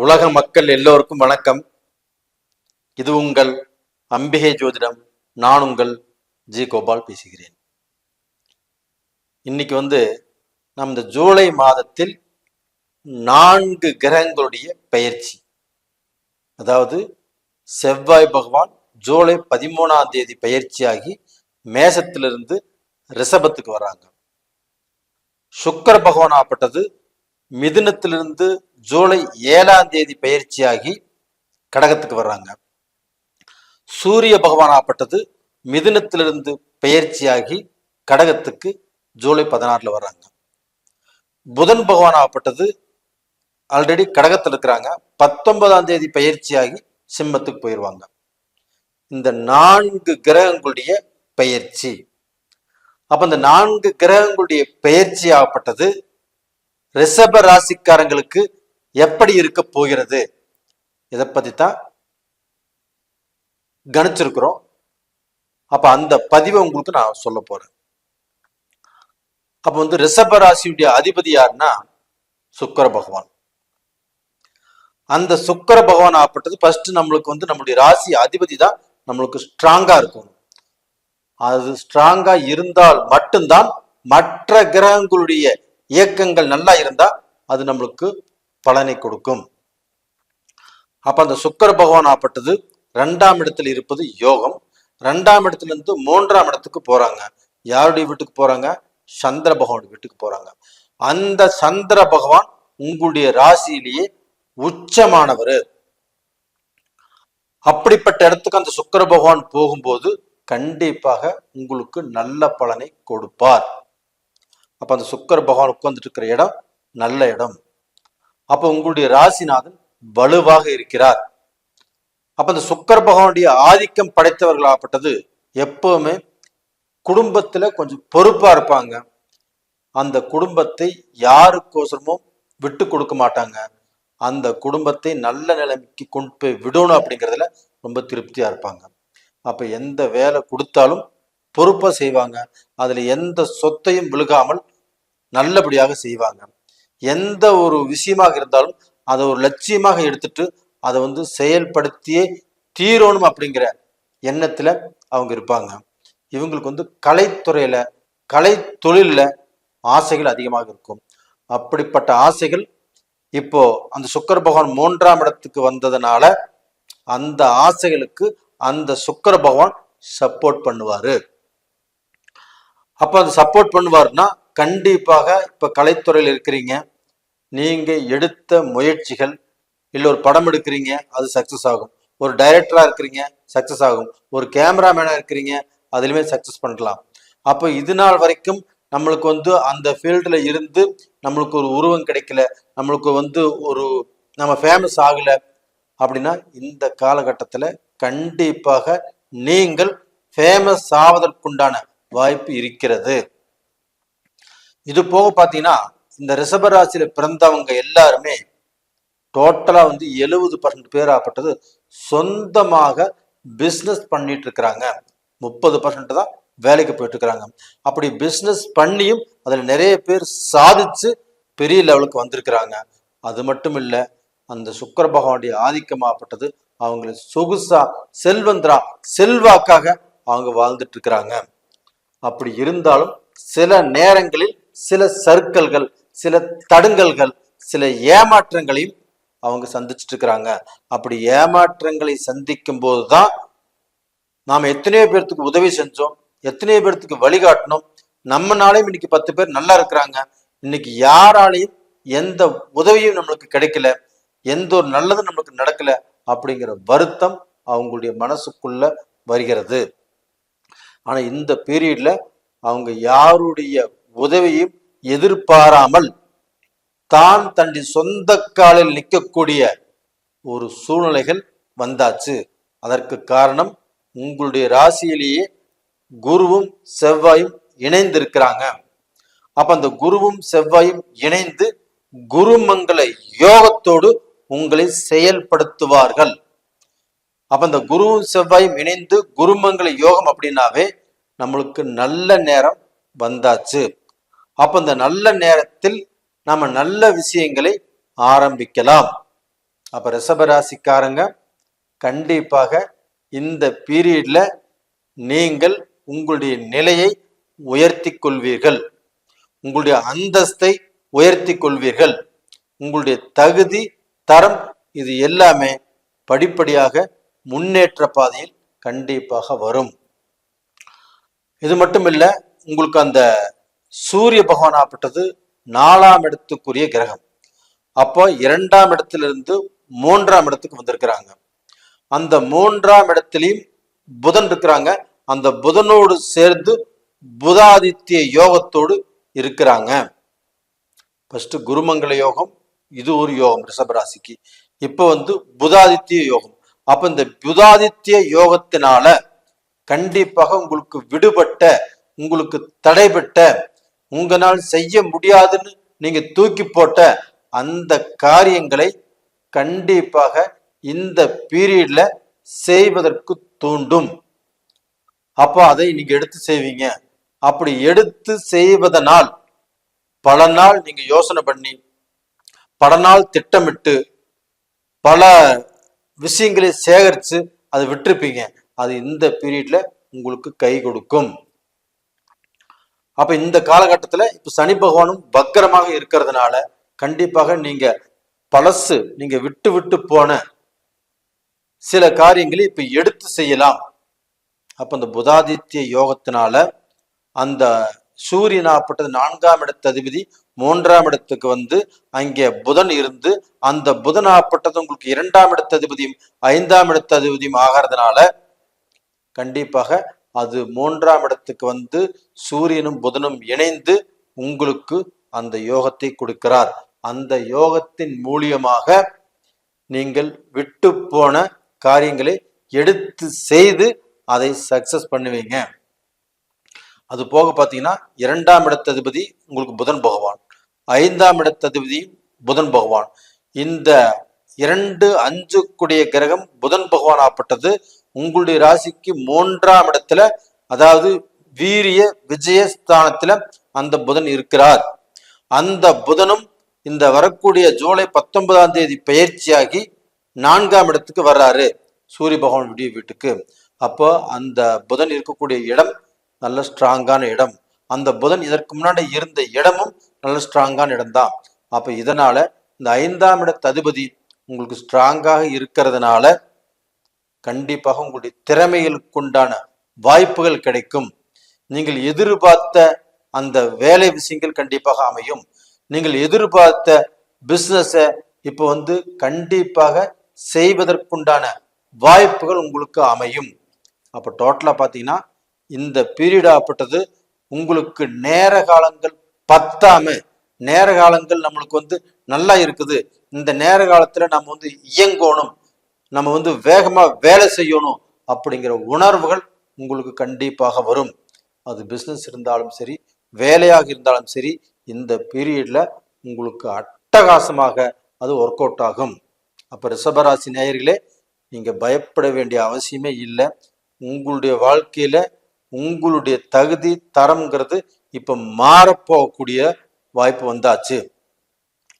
உலக மக்கள் எல்லோருக்கும் வணக்கம். இது உங்கள் அம்பிகை ஜோதிடம். நான் உங்கள் ஜி கோபால் பேசுகிறேன். இன்னைக்கு நம்ம இந்த ஜூலை மாதத்தில் 4 கிரகங்களுடைய பெயர்ச்சி, அதாவது செவ்வாய் பகவான் ஜூலை 13ஆம் தேதி பெயர்ச்சியாகி மேசத்திலிருந்து ரிஷபத்துக்கு வராங்க. சுக்கிர பகவான் ஆப்பட்டது மிதுனத்திலிருந்து ஜூலை 7ஆம் தேதி பயிற்சியாகி கடகத்துக்கு வர்றாங்க. சூரிய பகவான் ஆப்பட்டது மிதுனத்திலிருந்து பெயர்ச்சியாகி கடகத்துக்கு ஜூலை 16 வர்றாங்க. புதன் பகவான் ஆப்பட்டது ஆல்ரெடி கடகத்தில் இருக்கிறாங்க, 19ஆம் தேதி பயிற்சியாகி சிம்மத்துக்கு போயிடுவாங்க. இந்த 4 கிரகங்களுடைய பெயர்ச்சி. அப்ப இந்த 4 கிரகங்களுடைய பெயர்ச்சி ஆகப்பட்டது ரிஷப ராசிக்காரங்களுக்கு எப்படி இருக்க போகிறது, இதை பத்தி தான் கணிச்சிருக்கிறோம். அப்ப அந்த பதிவை உங்களுக்கு நான் சொல்ல போறேன். அப்ப ரிஷப ராசியுடைய அதிபதி யாருன்னா சுக்கிர பகவான். அந்த சுக்கிர பகவான் ஆப்பட்டது ஃபர்ஸ்ட் நம்மளுக்கு நம்மளுடைய ராசி அதிபதி தான் நம்மளுக்கு ஸ்ட்ராங்கா இருக்கும். அது ஸ்ட்ராங்கா இருந்தால் மட்டும்தான் மற்ற கிரகங்களுடைய இயக்கங்கள் நல்லா இருந்தா அது நம்மளுக்கு பலனை கொடுக்கும். அப்ப அந்த சுக்கிர பகவான் ஆப்பட்டது 2ஆம் இடத்தில் இருப்பது யோகம். 2ஆம் இடத்துல இருந்து 3ஆம் இடத்துக்கு போறாங்க. யாருடைய வீட்டுக்கு போறாங்க? சந்திர பகவானுடைய வீட்டுக்கு போறாங்க. அந்த சந்திர பகவான் உங்களுடைய ராசியிலேயே உச்சமானவர். அப்படிப்பட்ட இடத்துக்கு அந்த சுக்கிர பகவான் போகும்போது கண்டிப்பாக உங்களுக்கு நல்ல பலனை கொடுப்பார். அப்ப அந்த சுக்கிர பகவான் உட்கார்ந்துட்டு இருக்கிற இடம் நல்ல இடம். அப்ப உங்களுடைய ராசிநாதன் வலுவாக இருக்கிறார். அப்ப அந்த சுக்கிர பகவானுடைய ஆதிக்கம் படைத்தவர்கள் ஆப்பட்டது எப்பவுமே குடும்பத்துல கொஞ்சம் பொறுப்பா இருப்பாங்க. அந்த குடும்பத்தை யாருக்கோசரமும் விட்டு கொடுக்க மாட்டாங்க. அந்த குடும்பத்தை நல்ல நிலைமைக்கு கொண்டு போய் விடணும் அப்படிங்கிறதுல ரொம்ப திருப்தியா இருப்பாங்க. அப்ப எந்த வேலை கொடுத்தாலும் பொறுப்பா செய்வாங்க. அதுல எந்த சொத்தையும் விழுகாமல் நல்லபடியாக செய்வாங்க. எந்த ஒரு விஷயமாக இருந்தாலும் அதை ஒரு லட்சியமாக எடுத்துட்டு அதை செயல்படுத்தியே தீரணும் அப்படிங்கிற எண்ணத்துல அவங்க இருப்பாங்க. இவங்களுக்கு கலைத்துறையில கலை தொழில ஆசைகள் அதிகமாக இருக்கும். அப்படிப்பட்ட ஆசைகள் இப்போ அந்த சுக்கிர பகவான் 3ஆம் இடத்துக்கு வந்ததுனால அந்த ஆசைகளுக்கு அந்த சுக்கிர பகவான் சப்போர்ட் பண்ணுவாரு. அப்ப அது சப்போர்ட் பண்ணுவாருன்னா கண்டிப்பாக இப்ப கலைத்துறையில் இருக்கிறீங்க, நீங்க எடுத்த முயற்சிகள் இல்ல ஒரு படம் எடுக்கிறீங்க அது சக்சஸ் ஆகும். ஒரு டைரக்டரா இருக்கிறீங்க சக்சஸ் ஆகும். ஒரு கேமராமேனா இருக்கிறீங்க அதுலயுமே சக்சஸ் பண்ணலாம். அப்ப இது நாள் வரைக்கும் நம்மளுக்கு அந்த ஃபீல்டுல இருந்து நம்மளுக்கு ஒரு உருவம் கிடைக்கல, நம்மளுக்கு ஒரு நம்ம ஃபேமஸ் ஆகல அப்படின்னா இந்த காலகட்டத்துல கண்டிப்பாக நீங்கள் ஃபேமஸ் ஆவதற்குண்டான வாய்ப்பு இருக்கிறது. இது போக பாத்தீங்கன்னா இந்த ரிஷபராசியில பிறந்தவங்க எல்லாருமே டோட்டலா 70% பேர் ஆப்பட்டது சொந்தமாக பிசினஸ் பண்ணிட்டு இருக்கிறாங்க. 30% தான் வேலைக்கு போயிட்டு இருக்கிறாங்க. அப்படி பிசினஸ் பண்ணியும் அதுல நிறைய பேர் சாதிச்சு பெரிய லெவலுக்கு வந்திருக்கிறாங்க. அது மட்டும் இல்ல, அந்த சுக்கிர பகவானுடைய ஆதிக்கமாகப்பட்டது அவங்களை சொகுசா செல்வந்தரா செல்வாக்காக அவங்க வாழ்ந்துட்டு இருக்கிறாங்க. அப்படி இருந்தாலும் சில நேரங்களில் சில சர்க்கல்கள், சில தடுங்கல்கள், சில ஏமாற்றங்களையும் அவங்க சந்திச்சுட்டு இருக்கிறாங்க. அப்படி ஏமாற்றங்களை சந்திக்கும் போதுதான் நாம எத்தனையோ பேர்த்துக்கு உதவி செஞ்சோம், எத்தனையோ பேர்த்துக்கு வழிகாட்டணும். நம்மனாலையும் இன்னைக்கு 10 பேர் நல்லா இருக்கிறாங்க. இன்னைக்கு யாராலையும் எந்த உதவியும் நம்மளுக்கு கிடைக்கல, எந்த ஒரு நல்லதும் நம்மளுக்கு நடக்கல அப்படிங்கிற வருத்தம் அவங்களுடைய மனசுக்குள்ள வருகிறது. ஆனா இந்த பீரியட்ல அவங்க யாருடைய உதவியும் எதிர்பாராமல் தான் தன்னுடைய சொந்த காலில் நிற்கக்கூடிய ஒரு சூழ்நிலைகள் வந்தாச்சு. அதற்கு காரணம் உங்களுடைய ராசியிலேயே குருவும் செவ்வாயும் இணைந்து இருக்கிறாங்க. அப்ப அந்த குருவும் செவ்வாயும் இணைந்து குருமங்கள யோகத்தோடு உங்களை செயல்படுத்துவார்கள். அப்ப அந்த குருவும் செவ்வாயும் இணைந்து குருமங்கள யோகம் அப்படின்னாவே நம்மளுக்கு நல்ல நேரம் வந்தாச்சு. அப்ப இந்த நல்ல நேரத்தில் நாம நல்ல விஷயங்களை ஆரம்பிக்கலாம். அப்ப ரிஷபராசிக்காரங்க கண்டிப்பாக இந்த பீரியட்ல நீங்கள் உங்களுடைய நிலையை உயர்த்தி கொள்வீர்கள், உங்களுடைய அந்தஸ்தை உயர்த்தி கொள்வீர்கள், உங்களுடைய தகுதி தரம் இது எல்லாமே படிப்படியாக முன்னேற்ற பாதையில் கண்டிப்பாக வரும். இது மட்டும் இல்ல, உங்களுக்கு அந்த சூரிய பகவான் ஆப்பட்டது 4ஆம் இடத்துக்குரிய கிரகம். அப்போ 2ஆம் இடத்திலிருந்து 3ஆம் இடத்துக்கு வந்திருக்கிறாங்க. அந்த 3ஆம் இடத்திலையும் புதன் இருக்கிறாங்க. அந்த புதனோடு சேர்ந்து புதாதித்ய யோகத்தோடு இருக்கிறாங்க. ஃபர்ஸ்ட் குருமங்கள யோகம், இது ஒரு யோகம் ரிஷபராசிக்கு. இப்ப புதாதித்ய யோகம். அப்ப இந்த புதாதித்ய யோகத்தினால கண்டிப்பாக உங்களுக்கு விடுபட்ட, உங்களுக்கு தடைபட்ட, உங்களால் செய்ய முடியாதுன்னு நீங்க தூக்கி போட்ட அந்த காரியங்களை கண்டிப்பாக இந்த பீரியட்ல செய்வதற்கு தூண்டும். அப்போ அதை நீங்க எடுத்து செய்வீங்க. அப்படி எடுத்து செய்வதனால் பல நாள் நீங்க யோசனை பண்ணி, பல நாள் திட்டமிட்டு, பல விஷயங்களை சேகரிச்சு அதை விட்டுருப்பீங்க. அது இந்த பீரியட்ல உங்களுக்கு கை கொடுக்கும். அப்ப இந்த காலகட்டத்துல இப்ப சனி பகவானும் வக்கரமாக இருக்கிறதுனால கண்டிப்பாக நீங்க பழசு, நீங்க விட்டு விட்டு போன சில காரியங்களை இப்ப எடுத்து செய்யலாம். அப்ப அந்த புதாதித்ய யோகத்தினால அந்த சூரியனாப்பட்டது 4ஆம் இடத்து அதிபதி 3ஆம் இடத்துக்கு அங்கே புதன் இருந்து, அந்த புதனாப்பட்டது உங்களுக்கு 2ஆம் இடத்து அதிபதியும் 5ஆம் இடத்து அதிபதியும் ஆகிறதுனால கண்டிப்பாக அது 3ஆம் இடத்துக்கு சூரியனும் புதனும் இணைந்து உங்களுக்கு அந்த யோகத்தை கொடுக்கிறார். அந்த யோகத்தின் மூலியமாக நீங்கள் விட்டு போன காரியங்களை எடுத்து செய்து அதை சக்சஸ் பண்ணுவீங்க. அது போக பார்த்தீங்கன்னா 2ஆம் இடத்து அதிபதி உங்களுக்கு புதன் பகவான், 5ஆம் இடத்து அதிபதி புதன் பகவான். இந்த 2, 5 கூடிய கிரகம் புதன் பகவான் ஆப்பட்டது உங்களுடைய ராசிக்கு 3ஆம் இடத்துல, அதாவது வீரிய விஜயஸ்தானத்துல அந்த புதன் இருக்கிறார். அந்த புதனும் இந்த வரக்கூடிய ஜூலை 19ஆம் தேதி பயிற்சியாகி 4ஆம் இடத்துக்கு வர்றாரு, சூரிய பகவான் வீட்டுக்கு. அப்போ அந்த புதன் இருக்கக்கூடிய இடம் நல்ல ஸ்ட்ராங்கான இடம். அந்த புதன் இதற்கு முன்னாடி இருந்த இடமும் நல்ல ஸ்ட்ராங்கான இடம் தான். அப்ப இதனால இந்த 5ஆம் இடத்து அதிபதி உங்களுக்கு ஸ்ட்ராங்காக இருக்கிறதுனால கண்டிப்பாக உங்களுடைய திறமைகளுக்குண்டான வாய்ப்புகள் கிடைக்கும். நீங்கள் எதிர்பார்த்த அந்த வேலை விஷயங்கள் கண்டிப்பாக அமையும். நீங்கள் எதிர்பார்த்த பிசினஸ இப்போ கண்டிப்பாக செய்வதற்குண்டான வாய்ப்புகள் உங்களுக்கு அமையும். அப்போ டோட்டலா பார்த்தீங்கன்னா இந்த பீரியட் ஆப்பட்டது உங்களுக்கு நேர காலங்கள் பத்தாம, நேர காலங்கள் நம்மளுக்கு நல்லா இருக்குது, இந்த நேர காலத்துல நம்ம இயங்கணும், நம்ம வேகமா வேலை செய்யணும் அப்படிங்கிற உணர்வுகள் உங்களுக்கு கண்டிப்பாக வரும். அது பிசினஸ் இருந்தாலும் சரி, வேலையாக இருந்தாலும் சரி, இந்த பீரியட்ல உங்களுக்கு அட்டகாசமாக அது ஒர்க் அவுட் ஆகும். அப்ப ரிஷபராசி நேயர்களே, நீங்க பயப்பட வேண்டிய அவசியமே இல்லை. உங்களுடைய வாழ்க்கையில உங்களுடைய தகுதி தரம்ங்கிறது இப்ப மாறப்போகக்கூடிய வாய்ப்பு வந்தாச்சு.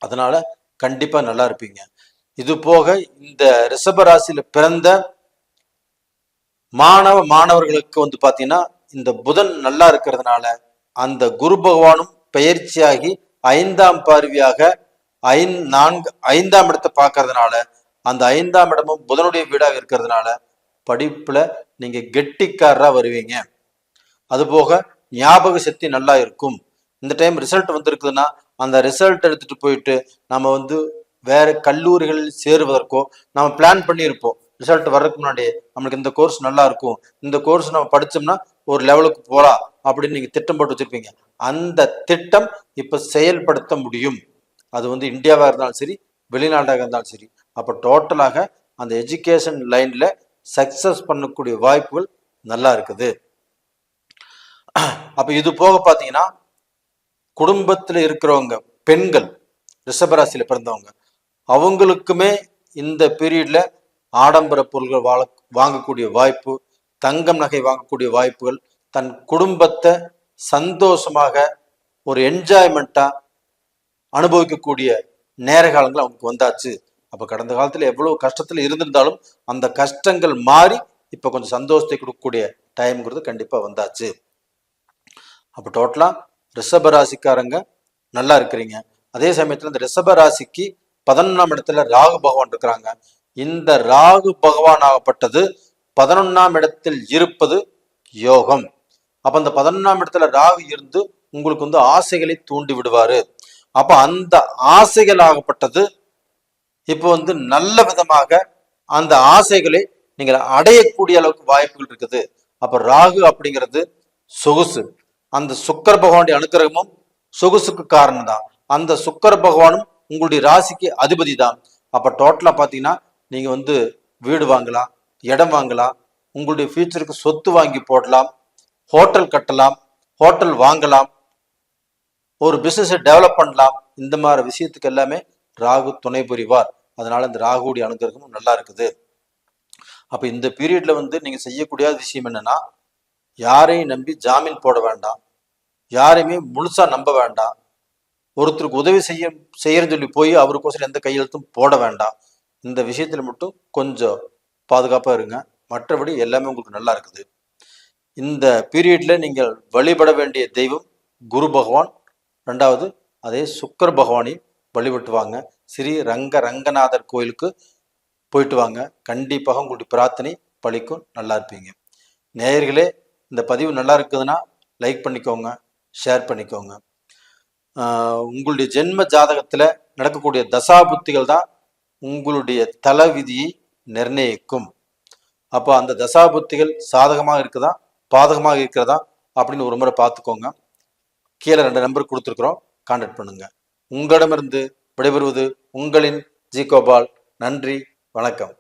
அதனால கண்டிப்பா நல்லா இருப்பீங்க. இது போக இந்த ரிஷபராசியில பிறந்த மாணவர்களுக்கு பாத்தீங்கன்னா இந்த புதன் நல்லா இருக்கிறதுனால அந்த குரு பகவானும் பயிற்சியாகி 5ஆம் பார்வையாக 5ஆம் இடத்தை பார்க்கறதுனால அந்த 5ஆம் இடமும் புதனுடைய வீடாக இருக்கிறதுனால படிப்புல நீங்க கெட்டிக்காரரா வருவீங்க. அது போக ஞாபக சக்தி நல்லா இருக்கும். இந்த டைம் ரிசல்ட் வந்திருக்குதுன்னா அந்த ரிசல்ட் எடுத்துட்டு போயிட்டு நம்ம வேற கல்லூரிகளில் சேருவதற்கோ நம்ம பிளான் பண்ணியிருப்போம். ரிசல்ட் வர்றதுக்கு முன்னாடி நம்மளுக்கு இந்த கோர்ஸ் நல்லா இருக்கும், இந்த கோர்ஸ் நம்ம படிச்சோம்னா ஒரு லெவலுக்கு போகலாம் அப்படின்னு நீங்க திட்டம் போட்டு வச்சிருப்பீங்க. அந்த திட்டம் இப்ப செயல்படுத்த முடியும். அது இந்தியாவாக இருந்தாலும் சரி, வெளிநாடாக இருந்தாலும் சரி. அப்ப டோட்டலாக அந்த எஜுகேஷன் லைன்ல சக்சஸ் பண்ணக்கூடிய வாய்ப்புகள் நல்லா இருக்குது. அப்ப இது போக பாத்தீங்கன்னா குடும்பத்துல இருக்கிறவங்க பெண்கள், ரிஷபராசியில பிறந்தவங்க, அவங்களுக்குமே இந்த பீரியட்ல ஆடம்பர பொருள்கள் வாங்கக்கூடிய வாய்ப்பு, தங்கம் நகை வாங்கக்கூடிய வாய்ப்புகள், தன் குடும்பத்தை சந்தோஷமாக ஒரு என்ஜாய்மெண்டா அனுபவிக்கக்கூடிய நேர காலங்கள் அவங்களுக்கு வந்தாச்சு. அப்போ கடந்த காலத்தில் எவ்வளவு கஷ்டத்தில் இருந்திருந்தாலும் அந்த கஷ்டங்கள் மாறி இப்போ கொஞ்சம் சந்தோஷத்தை கொடுக்கக்கூடிய டைம்ங்கிறது கண்டிப்பாக வந்தாச்சு. அப்போ டோட்டலாக ரிஷபராசிக்காரங்க நல்லா இருக்கிறீங்க. அதே சமயத்தில் இந்த ரிஷபராசிக்கு 11ஆம் இடத்துல ராகு பகவான் இருக்கிறாங்க. இந்த ராகு பகவான் ஆகப்பட்டது 11ஆம் இடத்தில் இருப்பது யோகம். அப்ப அந்த 11ஆம் இடத்துல ராகு இருந்து உங்களுக்கு வந்து ஆசைகளை தூண்டி விடுவாரு. அப்ப அந்த ஆசைகள் ஆகப்பட்டது இப்போ வந்து நல்ல விதமாக அந்த ஆசைகளை நீங்கள் அடையக்கூடிய அளவுக்கு வாய்ப்புகள் இருக்குது. அப்ப ராகு அப்படிங்கிறது சொகுசு. அந்த சுக்கிர பகவானுடைய அனுக்கிரகமும் சொகுசுக்கு காரணம் தான். அந்த சுக்கிர பகவானும் உங்களுடைய ராசிக்கு அதிபதி தான். அப்ப டோட்டலா பாத்தீங்கன்னா நீங்க வந்து வீடு வாங்கலாம், இடம் வாங்கலாம், உங்களுடைய ஃபியூச்சருக்கு சொத்து வாங்கி போடலாம், ஹோட்டல் கட்டலாம், ஹோட்டல் வாங்கலாம், ஒரு பிசினஸை டெவலப் பண்ணலாம். இந்த மாதிரி விஷயத்துக்கு எல்லாமே ராகு துணை புரிவார். அதனால இந்த ராகுடைய அனுகிரகமும் நல்லா இருக்குது. அப்ப இந்த பீரியட்ல வந்து நீங்க செய்யக்கூடிய விஷயம் என்னன்னா, யாரையும் நம்பி ஜாமீன் போட வேண்டாம், யாரையுமே முழுசா நம்ப வேண்டாம், ஒருத்தருக்கு உதவி செய்யறன்னு சொல்லி போய் அவருக்கோசரம் எந்த கையெழுத்தும் போட வேண்டாம். இந்த விஷயத்துல மட்டும் கொஞ்சம் பாதுகாப்பா இருங்க. மற்றபடி எல்லாமே உங்களுக்கு நல்லா இருக்குது. இந்த பீரியட்ல நீங்கள் வழிபட வேண்டிய தெய்வம் குரு பகவான், ரெண்டாவது அதே சுக்கிர பகவானை வழிபட்டு வாங்க. ஸ்ரீ ரங்கநாதர் கோயிலுக்கு போயிட்டு வாங்க. கண்டிப்பாக உங்களுடைய பிரார்த்தனை பலிக்கும். நல்லா இருப்பீங்க. நேயர்களே, இந்த பதிவு நல்லா இருக்குதுன்னா லைக் பண்ணிக்கோங்க, ஷேர் பண்ணிக்கோங்க. உங்களுடைய ஜென்ம ஜாதகத்துல நடக்கக்கூடிய தசாபுத்திகள் தான் உங்களுடைய தலைவிதியை நிர்ணயிக்கும். அப்போ அந்த தசாபுத்திகள் சாதகமாக இருக்குதா பாதகமாக இருக்கிறதா அப்படின்னு ஒரு முறை பார்த்துக்கோங்க. கீழே 2 நம்பர் கொடுத்துருக்குறோம், கான்டாக்ட் பண்ணுங்க. உங்களிடமிருந்து விடைபெறுவது உங்களின் ஜி கோபால். நன்றி, வணக்கம்.